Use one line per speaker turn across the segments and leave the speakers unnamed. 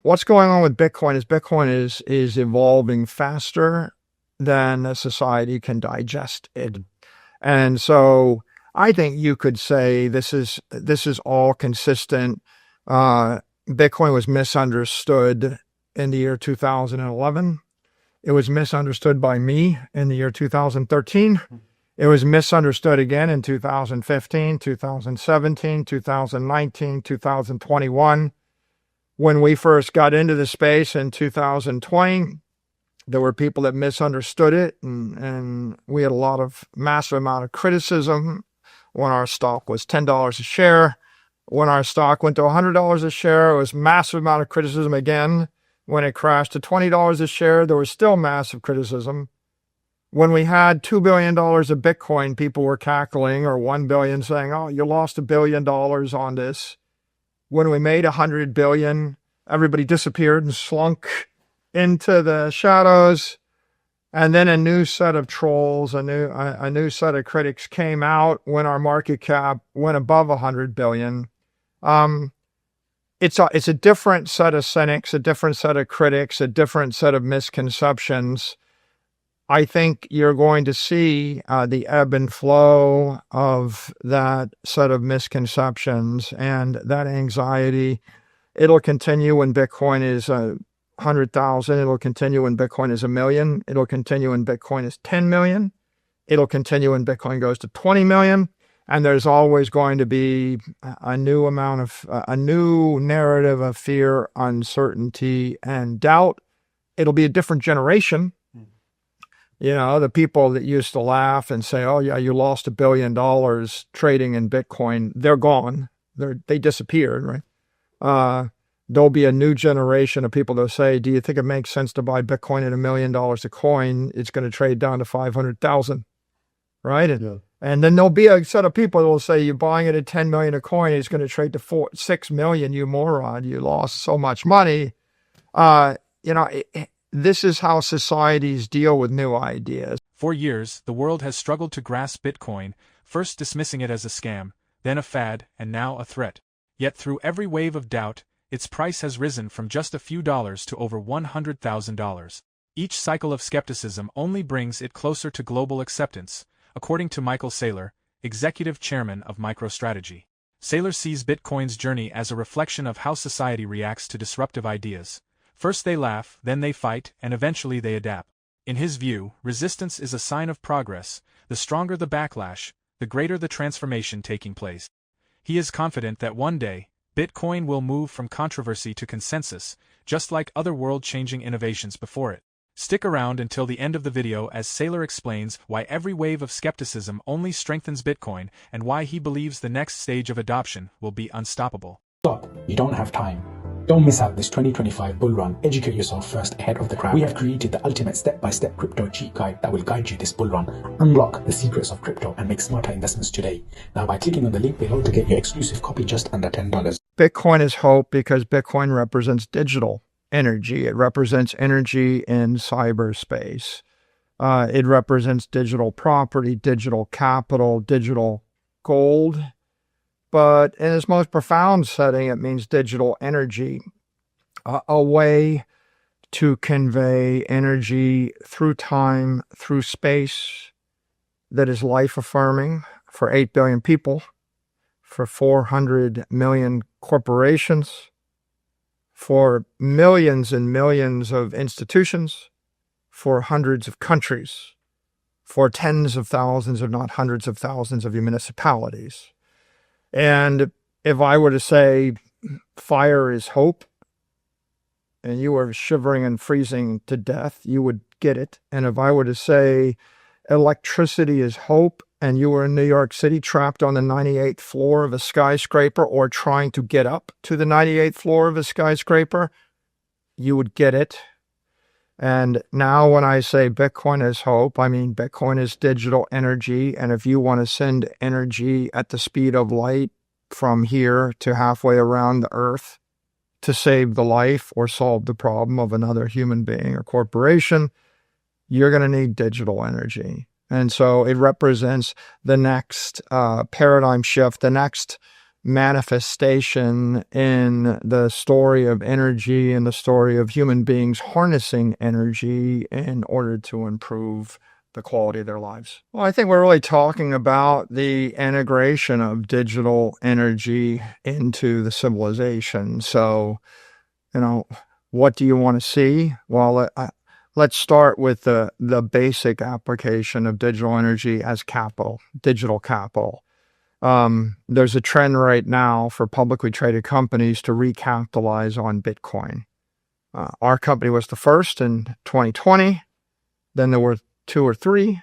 what's going on with Bitcoin is evolving faster than a society can digest it. And so I think you could say this is all consistent. Bitcoin was misunderstood in the year 2011. It was misunderstood by me in the year 2013. It was misunderstood again in 2015, 2017, 2019, 2021. When we first got into the space in 2020, there were people that misunderstood it, and we had massive amount of criticism when our stock was $10 a share. When our stock went to $100 a share, it was massive amount of criticism again. When it crashed to $20 a share, there was still massive criticism. When we had $2 billion of Bitcoin, people were cackling, or $1 billion, saying, oh, you lost $1 billion on this. When we made $100 billion, everybody disappeared and slunk into the shadows. And then a new set of trolls, a new set of critics came out when our market cap went above 100 billion. It's a different set of cynics, a different set of critics, a different set of misconceptions. I think you're going to see the ebb and flow of that set of misconceptions and that anxiety. It'll continue when Bitcoin is 100,000. It'll continue when Bitcoin is 1 million. It'll continue when Bitcoin is 10 million. It'll continue when Bitcoin goes to 20 million. And there's always going to be a new narrative of fear, uncertainty, and doubt. It'll be a different generation. You know, the people that used to laugh and say, oh yeah, you lost $1 billion trading in Bitcoin, they're gone. They disappeared, right? There'll be a new generation of people that say, do you think it makes sense to buy Bitcoin at $1 million a coin? It's going to trade down to 500,000, right? And then there'll be a set of people that will say, you're buying it at 10 million a coin, it's going to trade to 6 million, you moron, you lost so much money. This is how societies deal with new ideas.
For years, the world has struggled to grasp Bitcoin, first dismissing it as a scam, then a fad, and now a threat. Yet through every wave of doubt, its price has risen from just a few dollars to over $100,000. Each cycle of skepticism only brings it closer to global acceptance, according to Michael Saylor, executive chairman of MicroStrategy. Saylor sees Bitcoin's journey as a reflection of how society reacts to disruptive ideas. First they laugh, then they fight, and eventually they adapt. In his view, resistance is a sign of progress. The stronger the backlash, the greater the transformation taking place. He is confident that one day, Bitcoin will move from controversy to consensus, just like other world-changing innovations before it. Stick around until the end of the video as Saylor explains why every wave of skepticism only strengthens Bitcoin and why he believes the next stage of adoption will be unstoppable.
Stop. You don't have time. Don't miss out this 2025 bull run. Educate yourself first ahead of the crowd. We have created the ultimate step-by-step crypto cheat guide that will guide you this bull run. Unlock the secrets of crypto and make smarter investments today. Now by clicking on the link below to get your exclusive copy just under $10.
Bitcoin is hope because Bitcoin represents digital energy. It represents energy in cyberspace. It represents digital property, digital capital, digital gold. But in its most profound setting, it means digital energy, a way to convey energy through time, through space, that is life-affirming for 8 billion people, for 400 million corporations, for millions and millions of institutions, for hundreds of countries, for tens of thousands, if not hundreds of thousands of municipalities. And if I were to say fire is hope, and you were shivering and freezing to death, you would get it. And if I were to say electricity is hope, and you were in New York City trapped on the 98th floor of a skyscraper or trying to get up to the 98th floor of a skyscraper, you would get it. And now when I say Bitcoin is hope, I mean Bitcoin is digital energy. And if you want to send energy at the speed of light from here to halfway around the earth to save the life or solve the problem of another human being or corporation, you're going to need digital energy. And so it represents the next paradigm shift, the next manifestation in the story of energy and the story of human beings harnessing energy in order to improve the quality of their lives. Well, I think we're really talking about the integration of digital energy into the civilization. So, what do you want to see? Well, let's start with the basic application of digital energy as capital, digital capital. There's a trend right now for publicly traded companies to recapitalize on Bitcoin. Our company was the first in 2020. Then there were 2 or 3,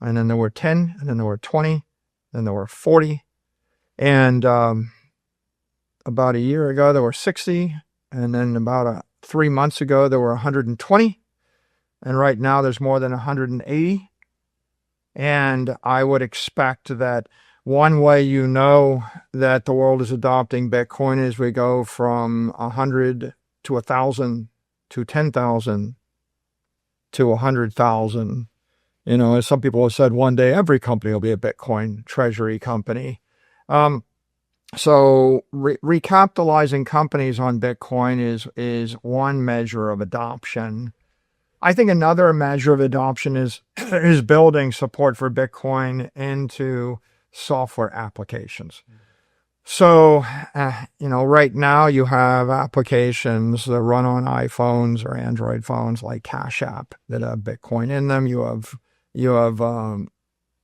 and then there were 10, and then there were 20, then there were 40. And about a year ago, there were 60. And then about 3 months ago, there were 120. And right now, there's more than 180. And I would expect that one way you know that the world is adopting Bitcoin is we go from 100 to 1,000 to 10,000 to 100,000. As some people have said, one day every company will be a Bitcoin treasury company. So recapitalizing companies on Bitcoin is one measure of adoption. I think another measure of adoption is building support for Bitcoin into software applications. So, right now you have applications that run on iPhones or Android phones like Cash App that have Bitcoin in them. You have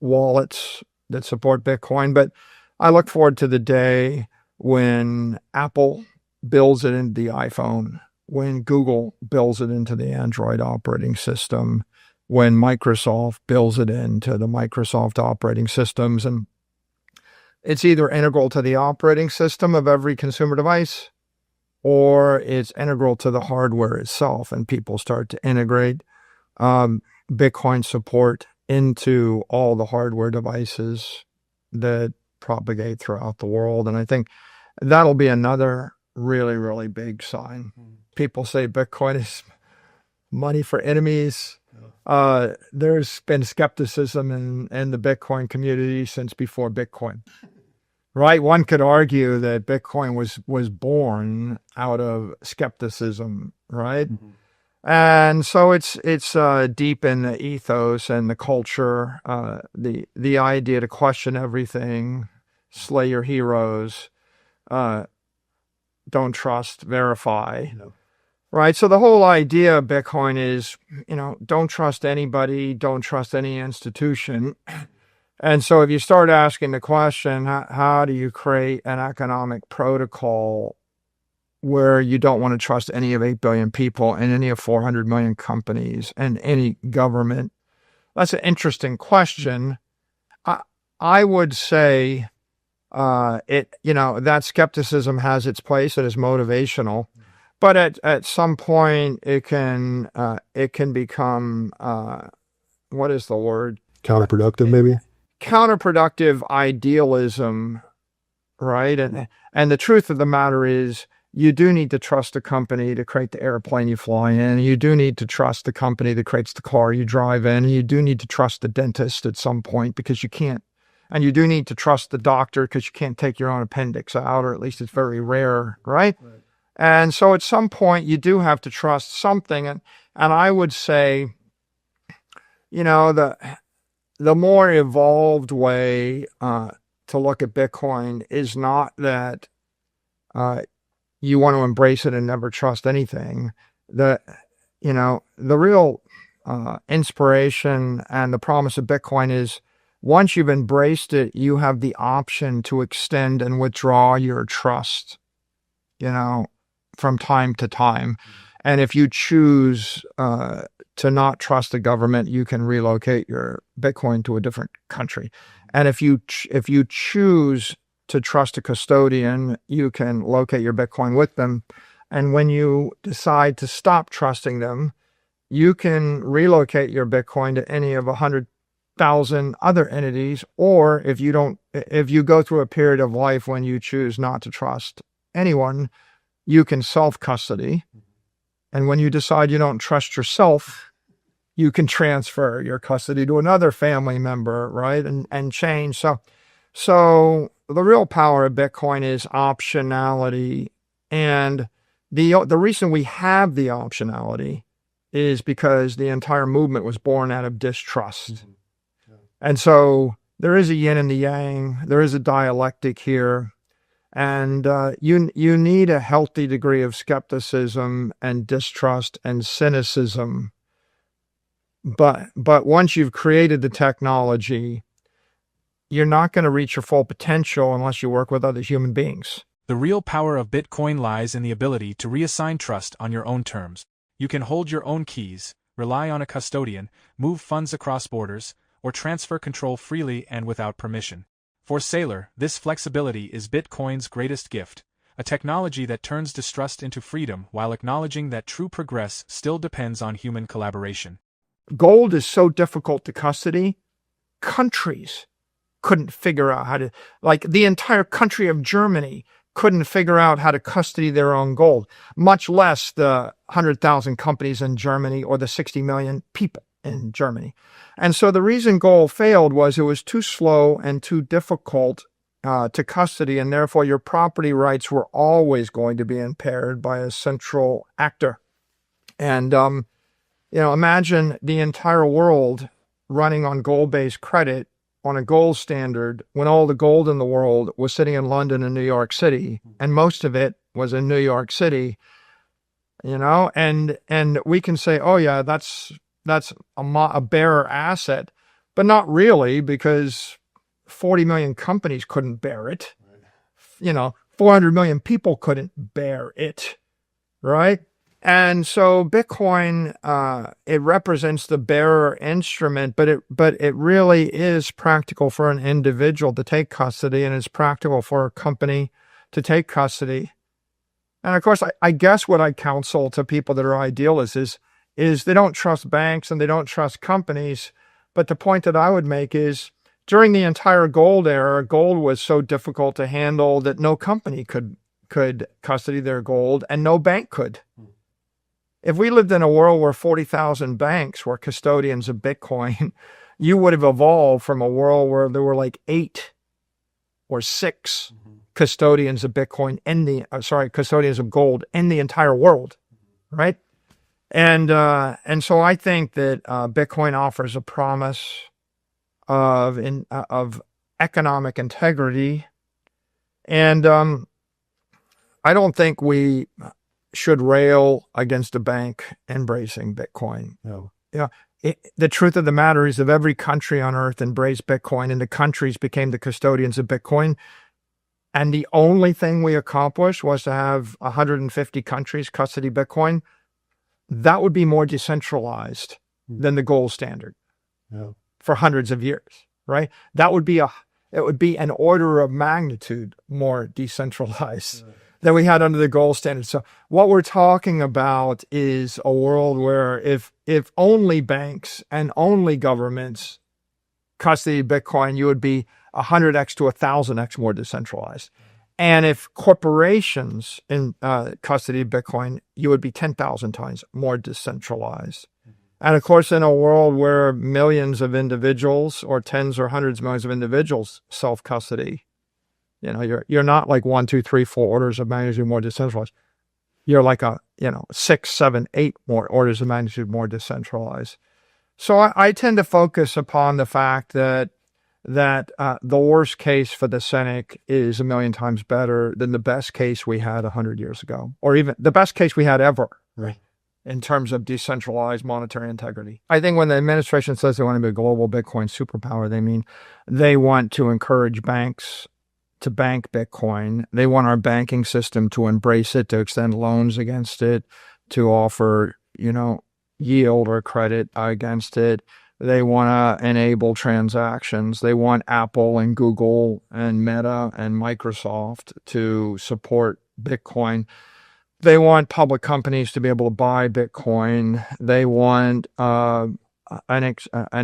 wallets that support Bitcoin. But I look forward to the day when Apple builds it into the iPhone, when Google builds it into the Android operating system, when Microsoft builds it into the Microsoft operating systems. And it's either integral to the operating system of every consumer device, or it's integral to the hardware itself. And people start to integrate Bitcoin support into all the hardware devices that propagate throughout the world. And I think that'll be another really, really big sign. People say Bitcoin is money for enemies. There's been skepticism in the Bitcoin community since before Bitcoin, right? One could argue that Bitcoin was born out of skepticism, right? Mm-hmm. And so it's deep in the ethos and the culture, the idea to question everything, slay your heroes, don't trust, verify. No. Right. So the whole idea of Bitcoin is, don't trust anybody, don't trust any institution. And so if you start asking the question, how do you create an economic protocol where you don't want to trust any of 8 billion people and any of 400 million companies and any government? That's an interesting question. I would say that skepticism has its place. It is motivational. But at some point, it can become, what is the word?
Counterproductive, maybe?
Counterproductive idealism, right? And the truth of the matter is, you do need to trust the company to create the airplane you fly in. You do need to trust the company that creates the car you drive in. You do need to trust the dentist at some point because you can't. And you do need to trust the doctor because you can't take your own appendix out, or at least it's very rare, right? And so at some point, you do have to trust something. And I would say, the more evolved way to look at Bitcoin is not that you want to embrace it and never trust anything. The real inspiration and the promise of Bitcoin is once you've embraced it, you have the option to extend and withdraw your trust, from time to time. And if you choose to not trust the government, you can relocate your Bitcoin to a different country. And if you choose to trust a custodian, you can locate your Bitcoin with them. And when you decide to stop trusting them, you can relocate your Bitcoin to any of 100,000 other entities. Or if you go through a period of life when you choose not to trust anyone, you can self-custody. And when you decide you don't trust yourself, you can transfer your custody to another family member, right? And change. So the real power of Bitcoin is optionality. And the reason we have the optionality is because the entire movement was born out of distrust. Mm-hmm. Yeah. And so there is a yin and the yang. There is a dialectic here. And you need a healthy degree of skepticism and distrust and cynicism. But once you've created the technology, you're not going to reach your full potential unless you work with other human beings.
The real power of Bitcoin lies in the ability to reassign trust on your own terms. You can hold your own keys, rely on a custodian, move funds across borders, or transfer control freely and without permission. For Saylor, this flexibility is Bitcoin's greatest gift, a technology that turns distrust into freedom while acknowledging that true progress still depends on human collaboration.
Gold is so difficult to custody, countries couldn't figure out how to, like the entire country of Germany couldn't figure out how to custody their own gold, much less the 100,000 companies in Germany or the 60 million people in Germany. And so the reason gold failed was it was too slow and too difficult to custody, and therefore your property rights were always going to be impaired by a central actor. And, imagine the entire world running on gold-based credit on a gold standard when all the gold in the world was sitting in London and New York City, and most of it was in New York City, and we can say, oh yeah, that's a bearer asset, but not really, because 40 million companies couldn't bear it. 400 million people couldn't bear it, right? And so Bitcoin, it represents the bearer instrument, but it really is practical for an individual to take custody, and it's practical for a company to take custody. And of course, I guess what I counsel to people that are idealists is they don't trust banks and they don't trust companies. But the point that I would make is during the entire gold era, gold was so difficult to handle that no company could custody their gold and no bank could. If we lived in a world where 40,000 banks were custodians of Bitcoin, you would have evolved from a world where there were like 8 or 6 custodians of Bitcoin custodians of gold in the entire world, right? And so I think that Bitcoin offers a promise of economic integrity, and I don't think we should rail against a bank embracing Bitcoin. No. The truth of the matter is, if every country on earth embraced Bitcoin and the countries became the custodians of Bitcoin, and the only thing we accomplished was to have 150 countries custody Bitcoin, that would be more decentralized than the gold standard for hundreds of years, right? It would be an order of magnitude more decentralized than we had under the gold standard. So what we're talking about is a world where if only banks and only governments custody Bitcoin, you would be 100x to 1,000x more decentralized. And if corporations in custody Bitcoin, you would be 10,000 times more decentralized. And of course, in a world where millions of individuals or tens or hundreds of millions of individuals self-custody, you're not like 1, 2, 3, 4 orders of magnitude more decentralized. You're like 6, 7, 8 more orders of magnitude more decentralized. So I tend to focus upon the fact that the worst case for the cynic is 1,000,000 times better than the best case we had 100 years ago, or even the best case we had ever, right, in terms of decentralized monetary integrity. I think when the administration says they want to be a global Bitcoin superpower, they mean they want to encourage banks to bank Bitcoin. They want our banking system to embrace it, to extend loans against it, to offer, yield or credit against it. They want to enable transactions. They want Apple and Google and Meta and Microsoft to support Bitcoin. They want public companies to be able to buy Bitcoin. They want an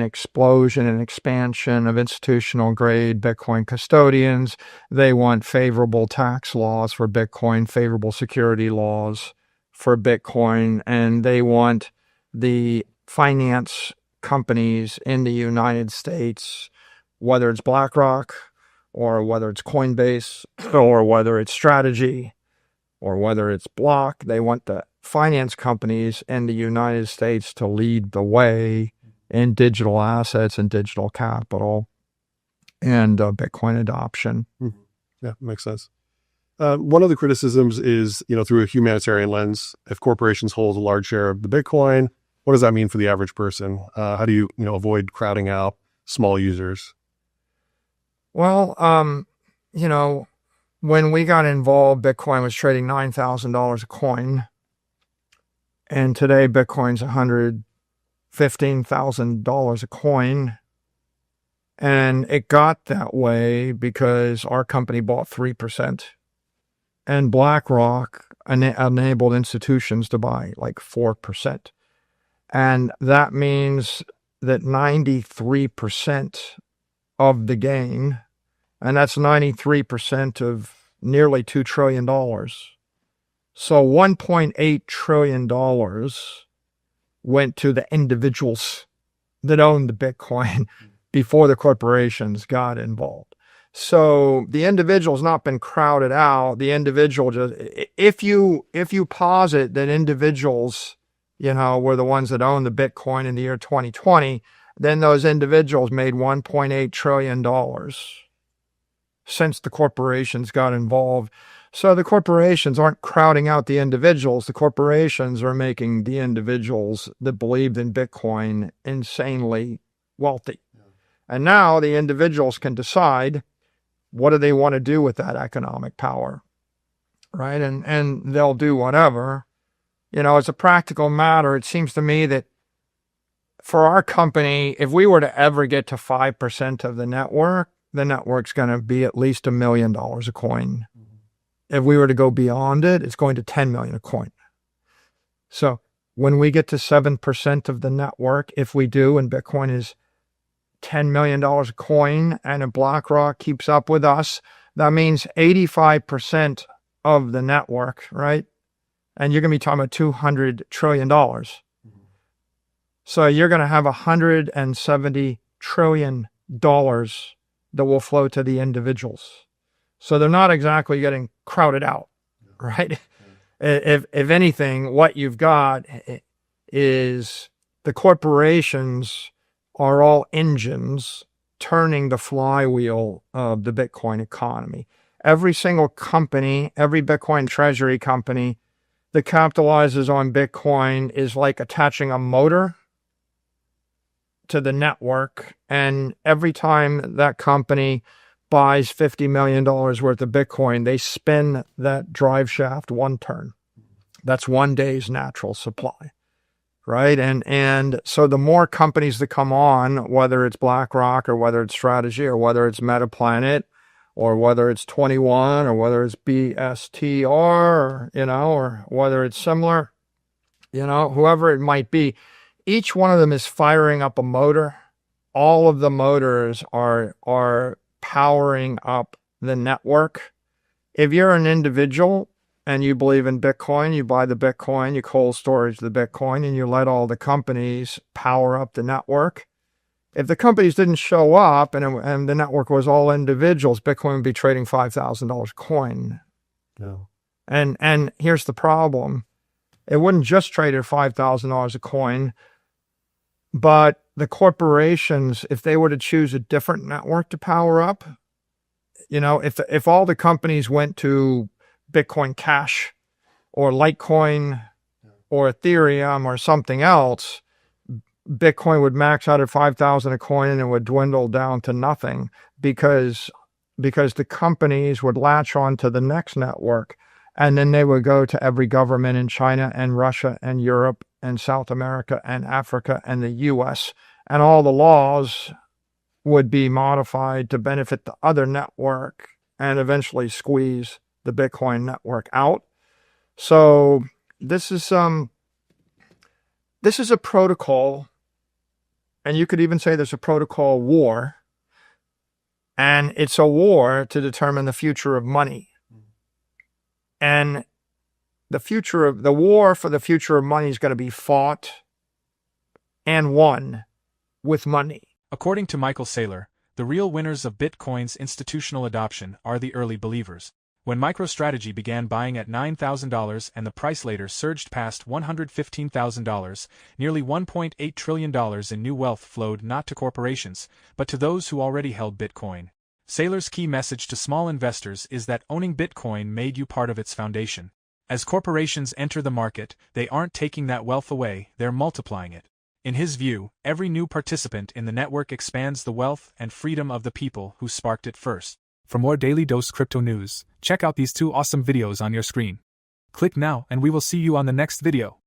explosion and expansion of institutional grade Bitcoin custodians. They want favorable tax laws for Bitcoin, favorable security laws for Bitcoin, and they want the finance companies in the United States, whether it's BlackRock or whether it's Coinbase, or whether it's Strategy, or whether it's Block. They want the finance companies in the United States to lead the way in digital assets and digital capital and Bitcoin adoption.
Mm-hmm. Yeah, makes sense. One of the criticisms is, through a humanitarian lens, if corporations hold a large share of the Bitcoin, what does that mean for the average person? How do you, avoid crowding out small users?
Well, when we got involved, Bitcoin was trading $9,000 a coin. And today Bitcoin's $115,000 a coin. And it got that way because our company bought 3%. And BlackRock enabled institutions to buy like 4%. And that means that 93% of the gain, and that's 93% of nearly $2 trillion. So $1.8 trillion went to the individuals that owned the Bitcoin before the corporations got involved. So the individual's not been crowded out. The individual just, if you posit that individuals, were the ones that owned the Bitcoin in the year 2020, then those individuals made $1.8 trillion since the corporations got involved. So the corporations aren't crowding out the individuals. The corporations are making the individuals that believed in Bitcoin insanely wealthy. And now the individuals can decide what do they want to do with that economic power, right? And they'll do whatever. As a practical matter, it seems to me that for our company, if we were to ever get to 5% of the network's going to be at least $1 million a coin. If we were to go beyond it, it's going to 10 million a coin. So when we get to 7% of the network, if we do, and Bitcoin is $10 million a coin, and if BlackRock keeps up with us, that means 85% of the network, right? And you're going to be talking about $200 trillion. So you're going to have $170 trillion that will flow to the individuals. So they're not exactly getting crowded out, right? If anything, what you've got is the corporations are all engines turning the flywheel of the Bitcoin economy. Every single company, every Bitcoin treasury company that capitalizes on Bitcoin is like attaching a motor to the network. And every time that company buys $50 million worth of Bitcoin, they spin that drive shaft one turn. That's one day's natural supply, right? And so the more companies that come on, whether it's BlackRock or whether it's Strategy or whether it's MetaPlanet or whether it's 21 or whether it's BSTR, or whether it's similar, whoever it might be, each one of them is firing up a motor. All of the motors are powering up the network. If you're an individual and you believe in Bitcoin, you buy the Bitcoin, you cold storage the Bitcoin, and you let all the companies power up the network. If the companies didn't show up and the network was all individuals, Bitcoin would be trading $5,000 a coin.
No.
And here's the problem. It wouldn't just trade at $5,000 a coin, but the corporations, if they were to choose a different network to power up, if all the companies went to Bitcoin Cash or Litecoin or Ethereum or something else, Bitcoin would max out at 5,000 a coin and it would dwindle down to nothing because the companies would latch on to the next network, and then they would go to every government in China and Russia and Europe and South America and Africa and the US, and all the laws would be modified to benefit the other network and eventually squeeze the Bitcoin network out. So this is a protocol, and you could even say there's a protocol war, and it's a war to determine the future of money. And the war for the future of money is going to be fought and won with money.
According to Michael Saylor, The real winners of Bitcoin's institutional adoption are the early believers. When MicroStrategy began buying at $9,000 and the price later surged past $115,000, nearly $1.8 trillion in new wealth flowed not to corporations, but to those who already held Bitcoin. Saylor's key message to small investors is that owning Bitcoin made you part of its foundation. As corporations enter the market, they aren't taking that wealth away, they're multiplying it. In his view, every new participant in the network expands the wealth and freedom of the people who sparked it first. For more Daily Dose Crypto news, check out these 2 awesome videos on your screen. Click now and we will see you on the next video.